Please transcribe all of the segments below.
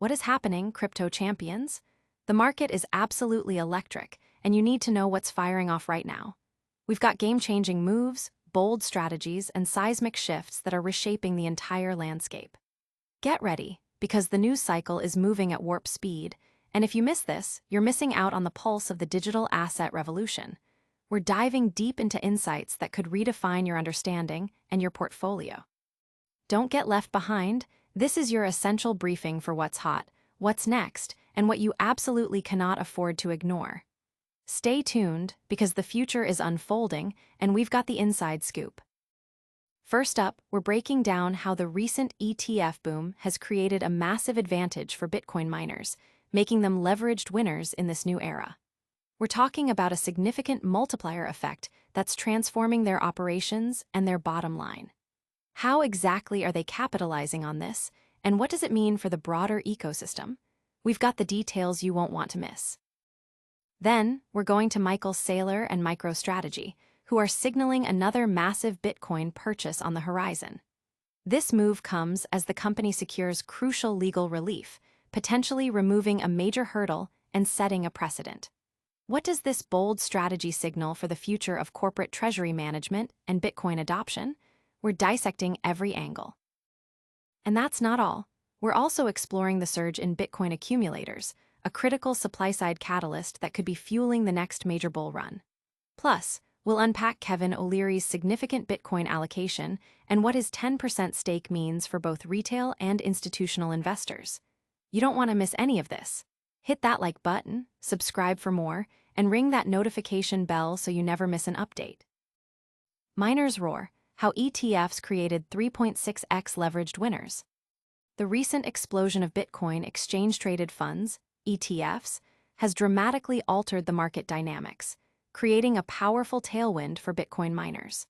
What is happening, crypto champions? The market is absolutely electric, and you need to know what's firing off right now. We've got game-changing moves, bold strategies, and seismic shifts that are reshaping the entire landscape. Get ready, because the news cycle is moving at warp speed, and if you miss this, you're missing out on the pulse of the digital asset revolution. We're diving deep into insights that could redefine your understanding and your portfolio. Don't get left behind. This is your essential briefing for what's hot, what's next, and what you absolutely cannot afford to ignore. Stay tuned, because the future is unfolding, and we've got the inside scoop. First up, we're breaking down how the recent ETF boom has created a massive advantage for Bitcoin miners, making them leveraged winners in this new era. We're talking about a significant multiplier effect that's transforming their operations and their bottom line. How exactly are they capitalizing on this, and what does it mean for the broader ecosystem? We've got the details you won't want to miss. Then, we're going to Saylor and MicroStrategy, who are signaling another massive Bitcoin purchase on the horizon. This move comes as the company secures crucial legal relief, potentially removing a major hurdle and setting a precedent. What does this bold strategy signal for the future of corporate treasury management and Bitcoin adoption? We're dissecting every angle. And that's not all. We're also exploring the surge in Bitcoin accumulators, a critical supply-side catalyst that could be fueling the next major bull run. Plus, we'll unpack Kevin O'Leary's significant Bitcoin allocation and what his 10% stake means for both retail and institutional investors. You don't want to miss any of this. Hit that like button, subscribe for more, and ring that notification bell so you never miss an update. Miners roar. How ETFs created 3.6x leveraged winners. The recent explosion of Bitcoin exchange-traded funds, ETFs, has dramatically altered the market dynamics, creating a powerful tailwind for Bitcoin miners.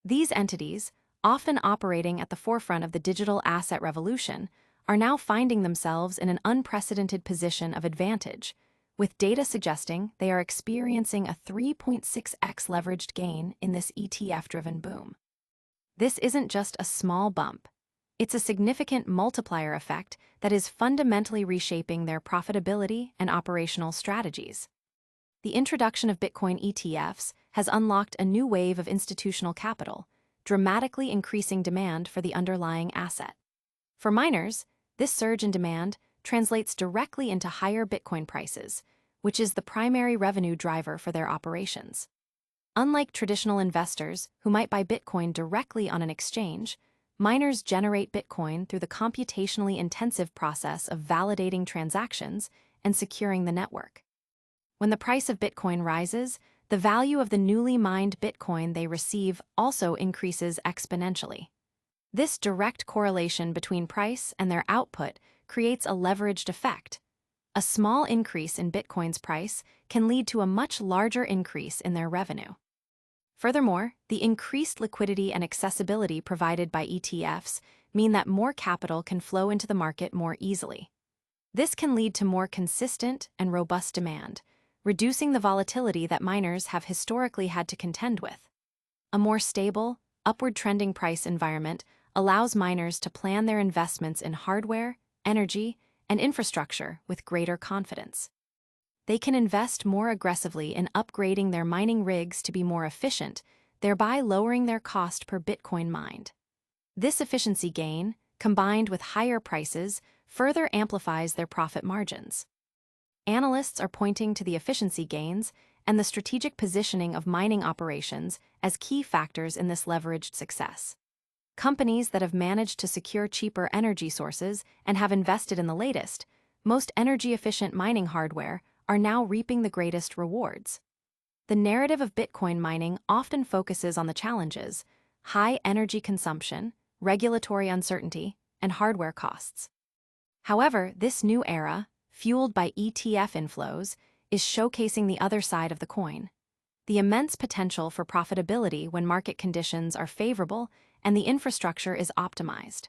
These entities, often operating at the forefront of the digital asset revolution, are now finding themselves in an unprecedented position of advantage, with data suggesting they are experiencing a 3.6x leveraged gain in this ETF-driven boom. This isn't just a small bump. It's a significant multiplier effect that is fundamentally reshaping their profitability and operational strategies. The introduction of Bitcoin ETFs has unlocked a new wave of institutional capital, dramatically increasing demand for the underlying asset. For miners, this surge in demand translates directly into higher Bitcoin prices, which is the primary revenue driver for their operations. Unlike traditional investors who might buy Bitcoin directly on an exchange, miners generate Bitcoin through the computationally intensive process of validating transactions and securing the network. When the price of Bitcoin rises, the value of the newly mined Bitcoin they receive also increases exponentially. This direct correlation between price and their output creates a leveraged effect. A small increase in Bitcoin's price can lead to a much larger increase in their revenue. Furthermore, the increased liquidity and accessibility provided by ETFs mean that more capital can flow into the market more easily. This can lead to more consistent and robust demand, reducing the volatility that miners have historically had to contend with. A more stable, upward-trending price environment allows miners to plan their investments in hardware, energy, and infrastructure with greater confidence. They can invest more aggressively in upgrading their mining rigs to be more efficient, thereby lowering their cost per Bitcoin mined. This efficiency gain, combined with higher prices, further amplifies their profit margins. Analysts are pointing to the efficiency gains and the strategic positioning of mining operations as key factors in this leveraged success. Companies that have managed to secure cheaper energy sources and have invested in the latest, most energy-efficient mining hardware are now reaping the greatest rewards. The narrative of Bitcoin mining often focuses on the challenges: high energy consumption, regulatory uncertainty, and hardware costs. However, this new era, fueled by ETF inflows, is showcasing the other side of the coin: the immense potential for profitability when market conditions are favorable and the infrastructure is optimized.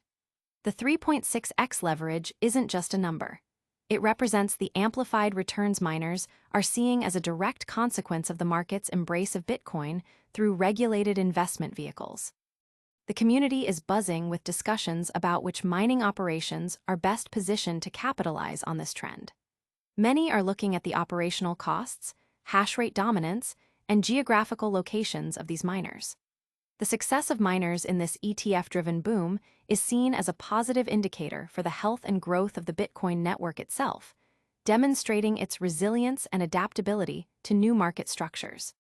The 3.6x leverage isn't just a number. It represents the amplified returns miners are seeing as a direct consequence of the market's embrace of Bitcoin through regulated investment vehicles. the community is buzzing with discussions about which mining operations are best positioned to capitalize on this trend. Many are looking at the operational costs, hash rate dominance, and geographical locations of these miners. The success of miners in this ETF-driven boom is seen as a positive indicator for the health and growth of the Bitcoin network itself, demonstrating its resilience and adaptability to new market structures.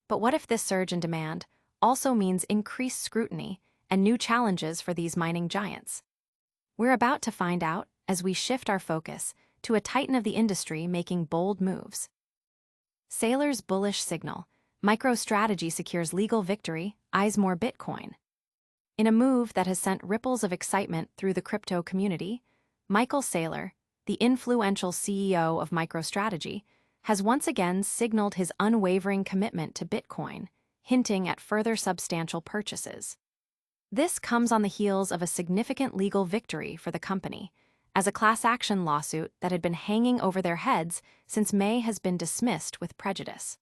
But what if this surge in demand also means increased scrutiny and new challenges for these mining giants? We're about to find out as we shift our focus to a titan of the industry making bold moves. Saylor's bullish signal: MicroStrategy secures legal victory, eyes more Bitcoin. In a move that has sent ripples of excitement through the crypto community, Michael Saylor, the influential CEO of MicroStrategy, has once again signaled his unwavering commitment to Bitcoin, hinting at further substantial purchases. This comes on the heels of a significant legal victory for the company, as a class action lawsuit that had been hanging over their heads since May has been dismissed with prejudice.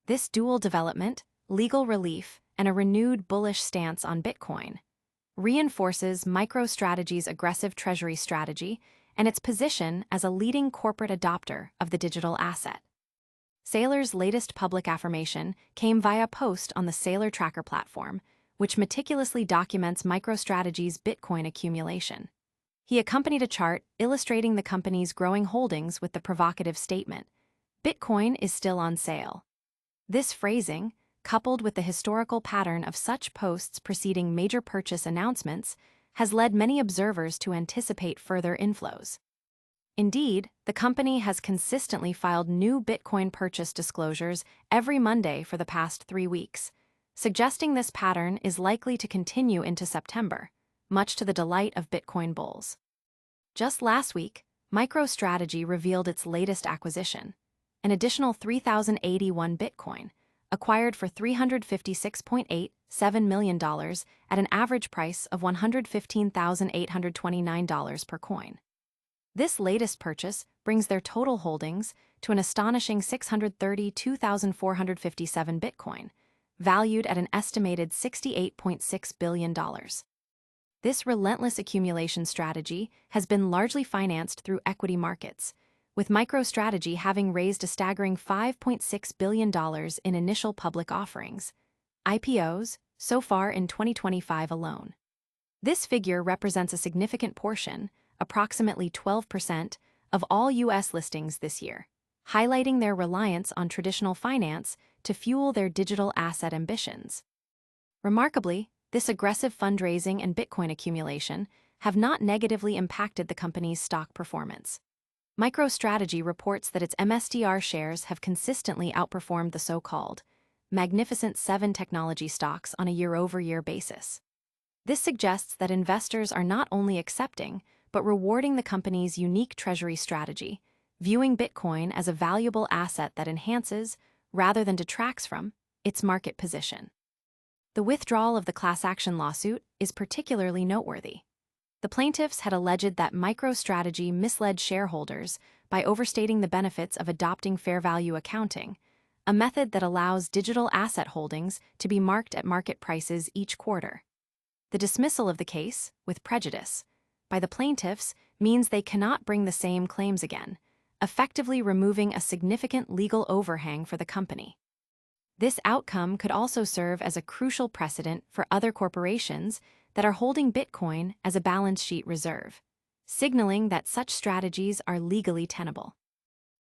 This dual development, legal relief, and a renewed bullish stance on Bitcoin, reinforces MicroStrategy's aggressive treasury strategy and its position as a leading corporate adopter of the digital asset. Saylor's latest public affirmation came via post on the Saylor Tracker platform, which meticulously documents MicroStrategy's Bitcoin accumulation. He accompanied a chart illustrating the company's growing holdings with the provocative statement, "Bitcoin is still on sale." This phrasing, coupled with the historical pattern of such posts preceding major purchase announcements, has led many observers to anticipate further inflows. Indeed, the company has consistently filed new Bitcoin purchase disclosures every Monday for the past 3 weeks, suggesting this pattern is likely to continue into September, much to the delight of Bitcoin bulls. Just last week, MicroStrategy revealed its latest acquisition, an additional 3,081 Bitcoin, acquired for $356.87 million at an average price of $115,829 per coin. This latest purchase brings their total holdings to an astonishing 632,457 Bitcoin, valued at an estimated $68.6 billion. This relentless accumulation strategy has been largely financed through equity markets, with MicroStrategy having raised a staggering $5.6 billion in initial public offerings, IPOs, so far in 2025 alone. This figure represents a significant portion, approximately 12%, of all U.S. listings this year, highlighting their reliance on traditional finance to fuel their digital asset ambitions. Remarkably, this aggressive fundraising and Bitcoin accumulation have not negatively impacted the company's stock performance. MicroStrategy reports that its MSTR shares have consistently outperformed the so-called Magnificent Seven technology stocks on a year-over-year basis. This suggests that investors are not only accepting, but rewarding the company's unique treasury strategy, viewing Bitcoin as a valuable asset that enhances, rather than detracts from, its market position. The withdrawal of the class action lawsuit is particularly noteworthy. The plaintiffs had alleged that MicroStrategy misled shareholders by overstating the benefits of adopting fair value accounting, a method that allows digital asset holdings to be marked at market prices each quarter. The dismissal of the case, with prejudice, by the plaintiffs means they cannot bring the same claims again, effectively removing a significant legal overhang for the company. This outcome could also serve as a crucial precedent for other corporations that are holding Bitcoin as a balance sheet reserve, signaling that such strategies are legally tenable.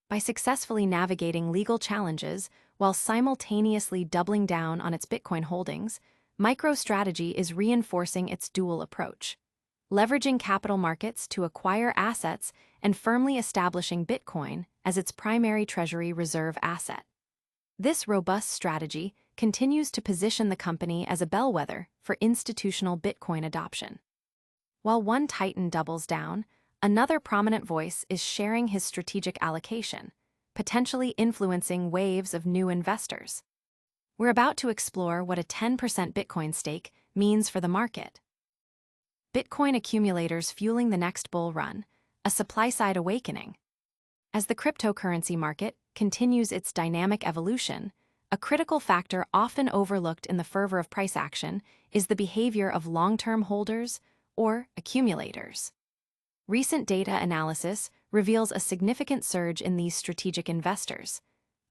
By successfully navigating legal challenges while simultaneously doubling down on its Bitcoin holdings, MicroStrategy is reinforcing its dual approach, leveraging capital markets to acquire assets and firmly establishing Bitcoin as its primary treasury reserve asset. This robust strategy continues to position the company as a bellwether for institutional Bitcoin adoption. While one titan doubles down, another prominent voice is sharing his strategic allocation, potentially influencing waves of new investors. We're about to explore what a 10% Bitcoin stake means for the market. Bitcoin accumulators fueling the next bull run, a supply-side awakening. As the cryptocurrency market continues its dynamic evolution, a critical factor often overlooked in the fervor of price action is the behavior of long-term holders, or accumulators. Recent data analysis reveals a significant surge in these strategic investors,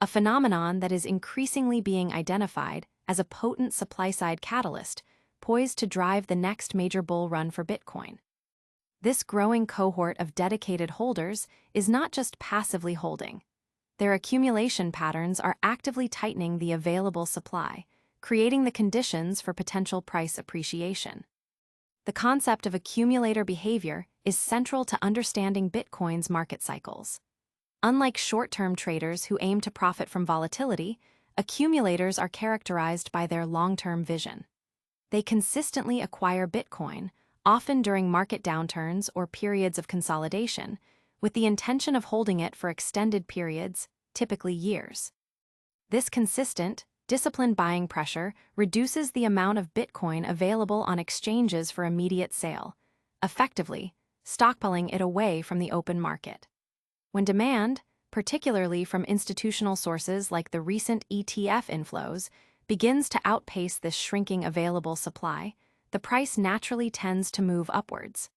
a phenomenon that is increasingly being identified as a potent supply-side catalyst poised to drive the next major bull run for Bitcoin. This growing cohort of dedicated holders is not just passively holding. Their accumulation patterns are actively tightening the available supply, creating the conditions for potential price appreciation. The concept of accumulator behavior is central to understanding Bitcoin's market cycles. Unlike short-term traders who aim to profit from volatility, accumulators are characterized by their long-term vision. They consistently acquire Bitcoin, often during market downturns or periods of consolidation, with the intention of holding it for extended periods, typically years. This consistent, disciplined buying pressure reduces the amount of Bitcoin available on exchanges for immediate sale, effectively stockpiling it away from the open market. When demand, particularly from institutional sources like the recent ETF inflows, begins to outpace this shrinking available supply, the price naturally tends to move upwards.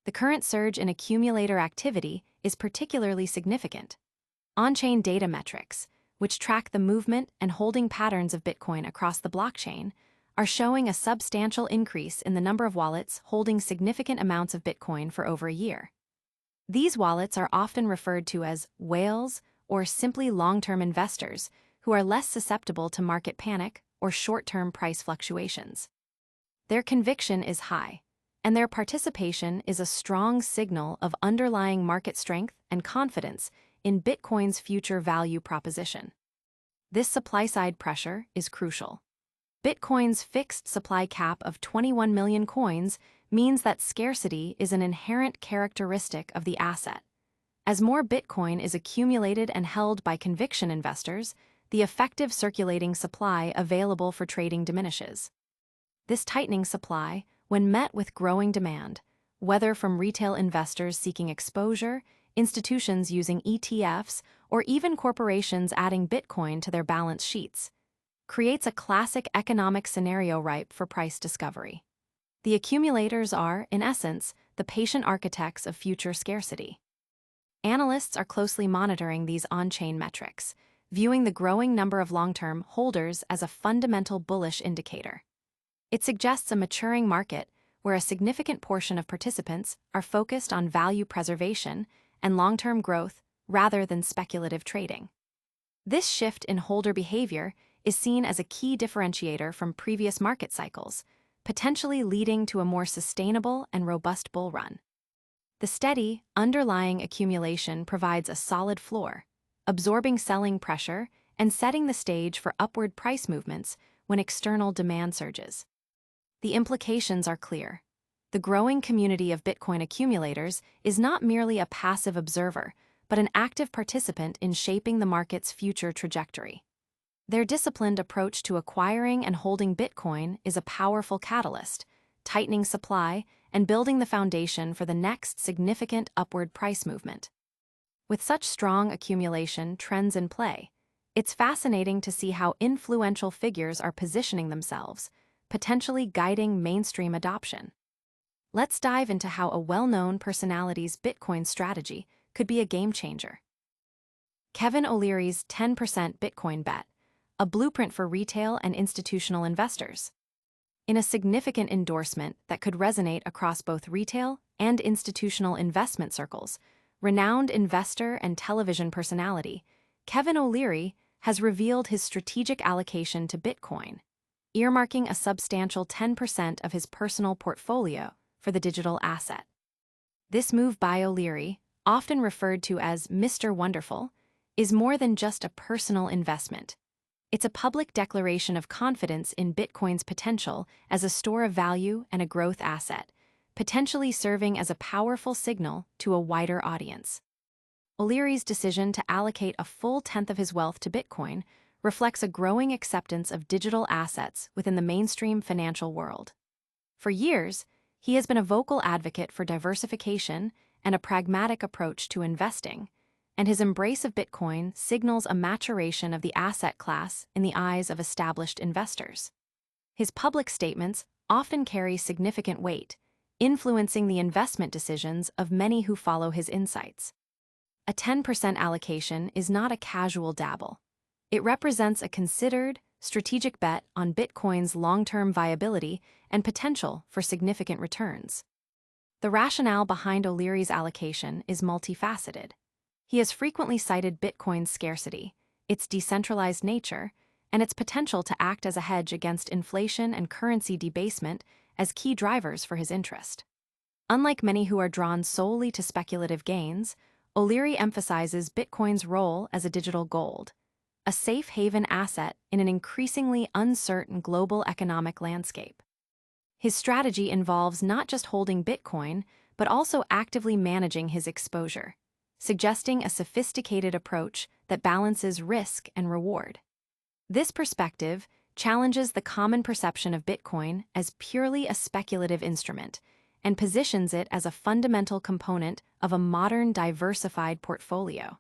The current surge in accumulator activity is particularly significant. On-chain data metrics, which track the movement and holding patterns of Bitcoin across the blockchain, are showing a substantial increase in the number of wallets holding significant amounts of Bitcoin for over a year. These wallets are often referred to as whales or simply long-term investors who are less susceptible to market panic or short-term price fluctuations. Their conviction is high, and their participation is a strong signal of underlying market strength and confidence in Bitcoin's future value proposition. This supply-side pressure is crucial. Bitcoin's fixed supply cap of 21 million coins means that scarcity is an inherent characteristic of the asset. As more Bitcoin is accumulated and held by conviction investors, the effective circulating supply available for trading diminishes. This tightening supply, when met with growing demand, whether from retail investors seeking exposure, institutions using ETFs, or even corporations adding Bitcoin to their balance sheets, creates a classic economic scenario ripe for price discovery. The accumulators are, in essence, the patient architects of future scarcity. Analysts are closely monitoring these on-chain metrics, viewing the growing number of long-term holders as a fundamental bullish indicator. It suggests a maturing market where a significant portion of participants are focused on value preservation and long-term growth rather than speculative trading. This shift in holder behavior is seen as a key differentiator from previous market cycles, potentially leading to a more sustainable and robust bull run. The steady, underlying accumulation provides a solid floor, absorbing selling pressure and setting the stage for upward price movements when external demand surges. The implications are clear. The growing community of Bitcoin accumulators is not merely a passive observer, but an active participant in shaping the market's future trajectory. Their disciplined approach to acquiring and holding Bitcoin is a powerful catalyst, tightening supply and building the foundation for the next significant upward price movement. With such strong accumulation trends in play, it's fascinating to see how influential figures are positioning themselves, potentially guiding mainstream adoption. Let's dive into how a well-known personality's Bitcoin strategy could be a game changer. Kevin O'Leary's 10% Bitcoin bet, a blueprint for retail and institutional investors. In a significant endorsement that could resonate across both retail and institutional investment circles, renowned investor and television personality, Kevin O'Leary has revealed his strategic allocation to Bitcoin, earmarking a substantial 10% of his personal portfolio for the digital asset. This move by O'Leary, often referred to as Mr. Wonderful, is more than just a personal investment. It's a public declaration of confidence in Bitcoin's potential as a store of value and a growth asset, potentially serving as a powerful signal to a wider audience. O'Leary's decision to allocate a full tenth of his wealth to Bitcoin reflects a growing acceptance of digital assets within the mainstream financial world. For years, he has been a vocal advocate for diversification and a pragmatic approach to investing, and his embrace of Bitcoin signals a maturation of the asset class in the eyes of established investors. His public statements often carry significant weight, influencing the investment decisions of many who follow his insights. A 10% allocation is not a casual dabble. It represents a considered, strategic bet on Bitcoin's long-term viability and potential for significant returns. The rationale behind O'Leary's allocation is multifaceted. He has frequently cited Bitcoin's scarcity, its decentralized nature, and its potential to act as a hedge against inflation and currency debasement as key drivers for his interest. Unlike many who are drawn solely to speculative gains, O'Leary emphasizes Bitcoin's role as a digital gold, a safe haven asset in an increasingly uncertain global economic landscape. His strategy involves not just holding Bitcoin, but also actively managing his exposure, suggesting a sophisticated approach that balances risk and reward. This perspective challenges the common perception of Bitcoin as purely a speculative instrument and positions it as a fundamental component of a modern, diversified portfolio.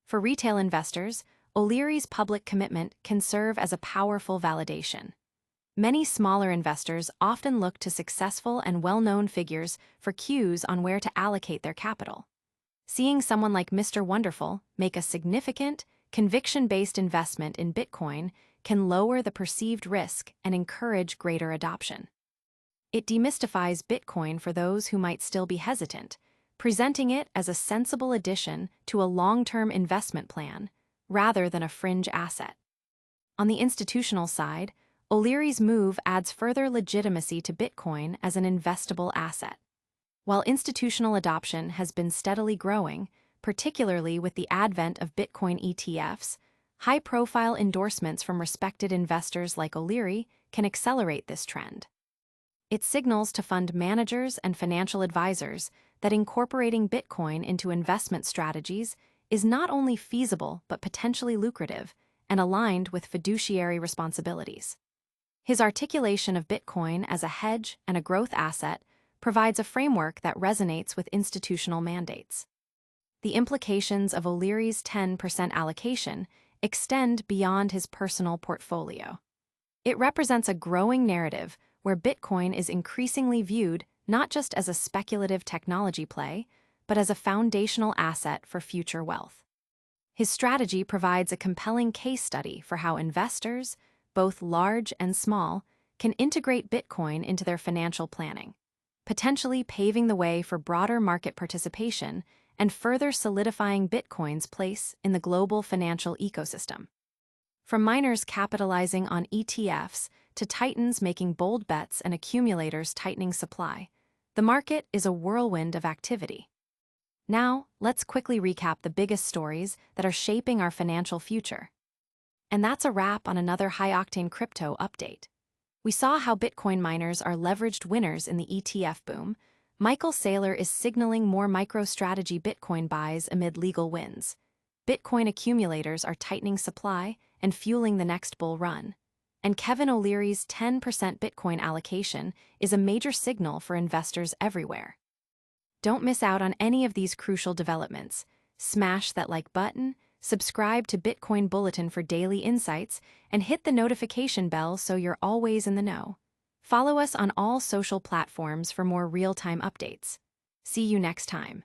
For retail investors, O'Leary's public commitment can serve as a powerful validation. Many smaller investors often look to successful and well-known figures for cues on where to allocate their capital. Seeing someone like Mr. Wonderful make a significant, conviction-based investment in Bitcoin can lower the perceived risk and encourage greater adoption. It demystifies Bitcoin for those who might still be hesitant, presenting it as a sensible addition to a long-term investment plan rather than a fringe asset. On the institutional side, O'Leary's move adds further legitimacy to Bitcoin as an investable asset. While institutional adoption has been steadily growing, particularly with the advent of Bitcoin ETFs, high-profile endorsements from respected investors like O'Leary can accelerate this trend. It signals to fund managers and financial advisors that incorporating Bitcoin into investment strategies is not only feasible but potentially lucrative and aligned with fiduciary responsibilities. His articulation of Bitcoin as a hedge and a growth asset provides a framework that resonates with institutional mandates. The implications of O'Leary's 10% allocation extend beyond his personal portfolio. It represents a growing narrative where Bitcoin is increasingly viewed not just as a speculative technology play, but as a foundational asset for future wealth. His strategy provides a compelling case study for how investors, both large and small, can integrate Bitcoin into their financial planning, potentially paving the way for broader market participation and further solidifying Bitcoin's place in the global financial ecosystem. From miners capitalizing on ETFs to titans making bold bets and accumulators tightening supply, the market is a whirlwind of activity. Now, let's quickly recap the biggest stories that are shaping our financial future. And that's a wrap on another high-octane crypto update. We saw how Bitcoin miners are leveraged winners in the ETF boom. Saylor is signaling more MicroStrategy Bitcoin buys amid legal wins. Bitcoin accumulators are tightening supply and fueling the next bull run. And Kevin O'Leary's 10% Bitcoin allocation is a major signal for investors everywhere. Don't miss out on any of these crucial developments. Smash that like button, subscribe to Bitcoin Bulletin for daily insights, and hit the notification bell so you're always in the know. Follow us on all social platforms for more real-time updates. See you next time.